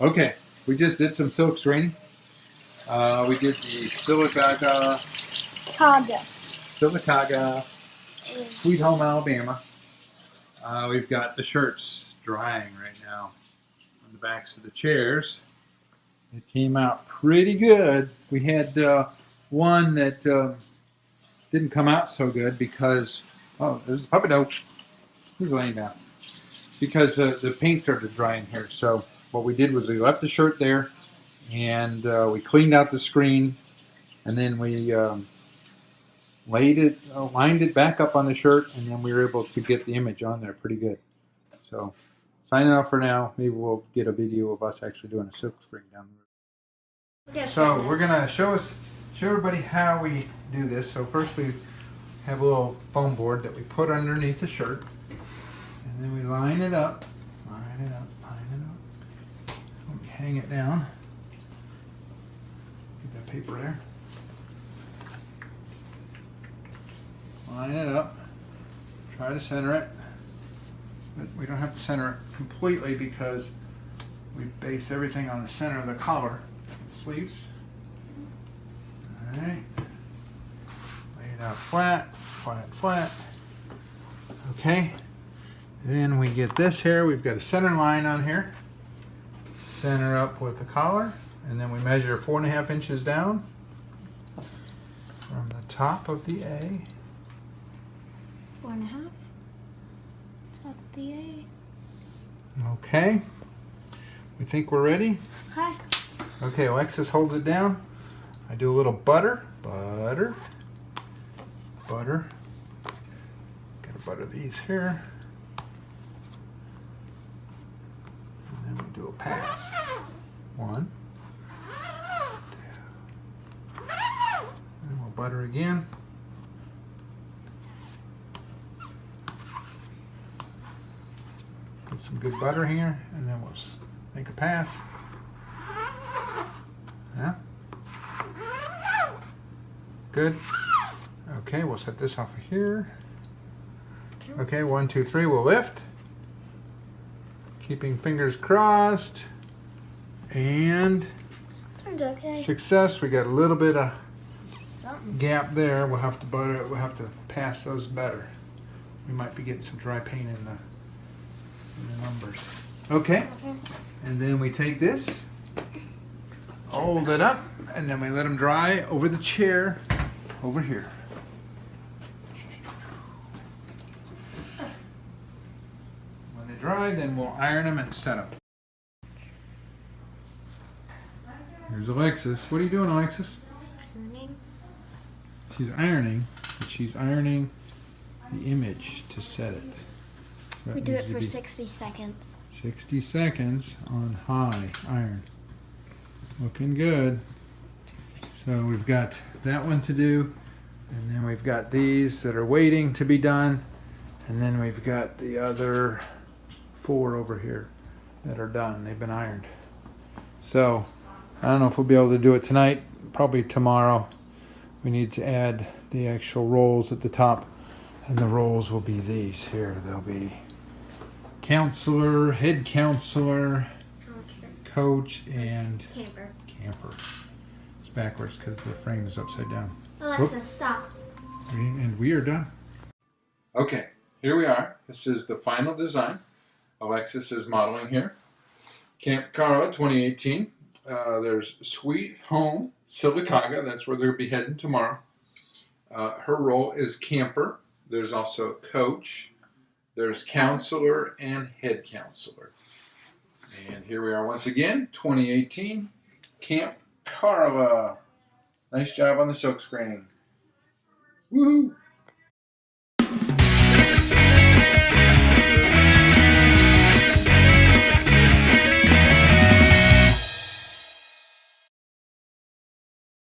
Okay, we just did some silk screening. We did the Silicaga, Sweet Home Alabama. We've got the shirts drying right now on the backs of the chairs. It came out pretty good. We had one that didn't come out so good because, oh, there's a puppy dog. He's laying down. Because the paint started drying here. So what we did was we left the shirt there, and we cleaned out the screen, and then we lined it back up on the shirt, and then we were able to get the image on there pretty good. So signing off for now. Maybe we'll get a video of us actually doing a silk screen down the road. So we're gonna show everybody how we do this. So first we have a little foam board that we put underneath the shirt. And then we line it up, We hang it down. Get that paper there. Line it up. Try to center it. But we don't have to center it completely because we base everything on the center of the collar, the sleeves. Alright. Lay it out flat, flat, flat. Okay. Then we get this here. We've got a center line on here. Center up with the collar. And then we measure 4.5 inches down from the top of the A. 4.5. Top of the A. Okay. We think we're ready? Okay. Okay, Alexis holds it down. I do a little butter. Butter. Butter. Gotta butter these here. And then we do a pass. 1, 2. And we'll butter again. Put some good butter here, and then we'll make a pass. Yeah. Good. Okay, we'll set this off of here. Okay, 1, 2, 3, we'll lift. Keeping fingers crossed. And Turns okay. Success. We got a little bit of Something. gap there. We'll have to butter it. We'll have to pass those better. We might be getting some dry paint in the numbers. Okay. And then we take this, hold it up, and then we let them dry over the chair over here. When they dry, then we'll iron them and set them. Here's Alexis. What are you doing, Alexis? Ironing. She's ironing, but she's ironing the image to set it. So We do it for 60 seconds. 60 seconds on high iron. Looking good. So we've got that one to do, and then we've got these that are waiting to be done, and then we've got the other 4 over here that are done. They've been ironed. So I don't know if we'll be able to do it tonight. Probably tomorrow. We need to add the actual rolls at the top, and the rolls will be these here. They'll be counselor, head counselor, coach, and Camper. camper. It's backwards because the frame is upside down. Alexa, Whoop. stop. And we are done. Okay, here we are. This is the final design. Alexis is modeling here. Aunt Carla 2018. There's Sweet Home Silicaga. That's where they'll be heading tomorrow. Her role is camper. There's also coach. There's counselor and head counselor. And here we are once again, 2018, Aunt Carla. Nice job on the silk screening. Woohoo!